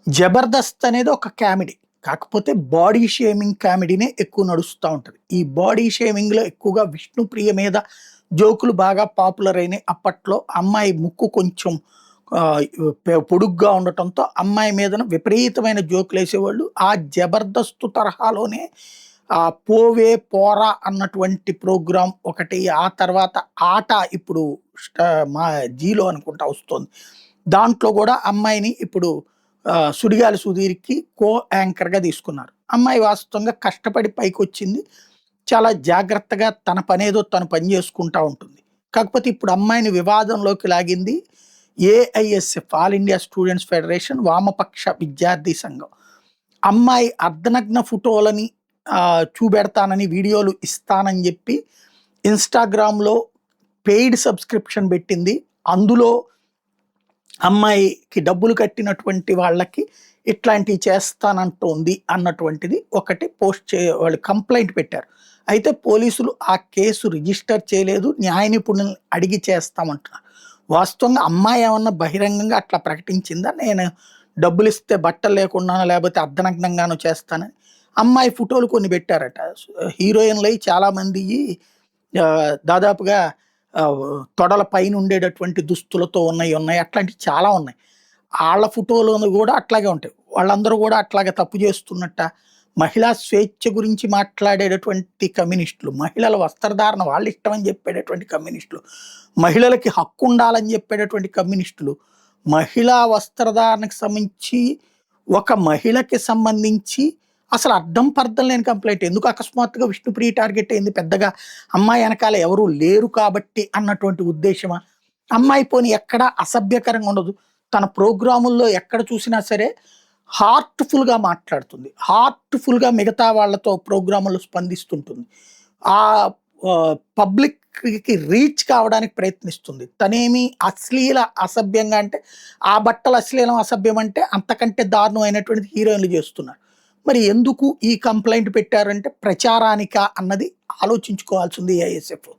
జబర్దస్త్ అనేది ఒక కామెడీ. కాకపోతే బాడీ షేమింగ్ కామెడీనే ఎక్కువ నడుస్తా ఉంటది. ఈ బాడీ షేమింగ్‌లో ఎక్కువగా 'విష్ణుప్రియ' మీద జోకులు బాగా పాపులర్ అయినాయి. అప్పట్లో అమ్మాయి ముక్కు కొంచెం ఆహ్, పొడుగ్గా ఉండటంతో అమ్మాయి మీదన విపరీతమైన జోకులేసేవాళ్ళు. ఆ 'జబర్దస్త్' తరహాలోనే 'పోవే పోరా' అన్నటువంటి ప్రోగ్రామ్ ఒకటి. ఆ తర్వాత 'ఆట' ఇప్పుడు మా 'జీలో' అనుకుంటా వస్తోంది. దాంట్లో గూడా అమ్మాయిని ఇప్పుడు 'సుడిగాలి సుధీర్‌కి' యాంకర్‌గా తీసుకున్నారు. అమ్మాయి వాస్తవంగా కష్టపడి పైకొచ్చింది. చాలా జాగ్రత్తగా తన పనేదో తను పని చేసుకుంటా ఉంటుంది. కాకపోతే ఇప్పుడు అమ్మాయిని వివాదంలోకి లాగింది AISF all India students federation వామపక్ష విద్యార్థి సంఘం. అమ్మాయి అర్ధనగ్న ఫోటోలని చూపెడతానని వీడియోలు ఇస్తానని చెప్పి ఇన్‌స్టాగ్రామ్‌లో పెయిడ్ సబ్స్క్రిప్షన్ పెట్టింది. అందులో అమ్మాయికి డబ్బులు కట్టినటువంటి వాళ్ళకి ఇట్లాంటివి చేస్తానంటోంది అన్నటువంటిది ఒకటి వాళ్ళు కంప్లెయింట్ పెట్టారు. అయితే పోలీసులు ఆ కేసు రిజిస్టర్ చేయలేదు. న్యాయ నిపుణుల్ని అడిగి చేస్తామంటున్నారు. వాస్తవంగా అమ్మాయి ఏమన్నా బహిరంగంగా అట్లా ప్రకటించిందా? నేను డబ్బులిస్తే బట్టలు లేకుండానో లేకపోతే అర్ధనగ్నంగానో చేస్తానని. అమ్మాయి ఫోటోలు కొన్ని పెట్టారట. హీరోయిన్‌లయి చాలామందియి దాదాపుగా తొడల పైన ఉండేటటువంటి దుస్తులతో ఉన్నాయి. అట్లాంటివి చాలా ఉన్నాయి. ఆళ్ళ ఫోటోలు గూడా అట్లాగే ఉంటాయి. వాళ్ళందరూ గూడా అట్లాగే తప్పు చేస్తున్నట్ట. మహిళా స్వేచ్ఛ గురించి మాట్లాడేటటువంటి కమ్యూనిస్టులు, మహిళల వస్త్రధారణ వాళ్ళిష్టం అని చెప్పేటటువంటి కమ్యూనిస్టులు, మహిళలకి హక్కు ఉండాలని చెప్పేటటువంటి కమ్యూనిస్టులు, మహిళా వస్త్రధారణకు సంబంధించి ఒక మహిళకి సంబంధించి అసలు అర్థం పర్థం లేని కంప్లెయింట్. ఎందుకు అకస్మాత్తుగా 'విష్ణుప్రియ' టార్గెట్ అయింది? పెద్దగా అమ్మాయి వెనకాల ఎవరు లేరు కాబట్టి అన్నటువంటి ఉద్దేశమా? అమ్మాయి పోనీ ఎక్కడ అసభ్యకరంగా ఉండదు. తన ప్రోగ్రాముల్లో ఎక్కడ చూసినా సరే హార్ట్‌ఫుల్‌గా మాట్లాడుతుంది. హార్ట్‌ఫుల్‌గా మిగతా వాళ్ళతో ప్రోగ్రాముల్లో స్పందిస్తుంటుంది. పబ్లిక్‌కి రీచ్ కావడానికి ప్రయత్నిస్తుంది. తనేమి అసభ్యంగా అంటే ఆ బట్టలు అశ్లీలం, అసభ్యం అంటే అంతకంటే దారుణమైనటువంటిది హీరోయిన్‌లు చేస్తున్నారు. మరి ఎందుకు ఈ కంప్లెయింట్ పెట్టారంటే ప్రచారానికా అన్నది ఆలోచించుకోవాల్సింది ఏఐఎస్ఎఫ్.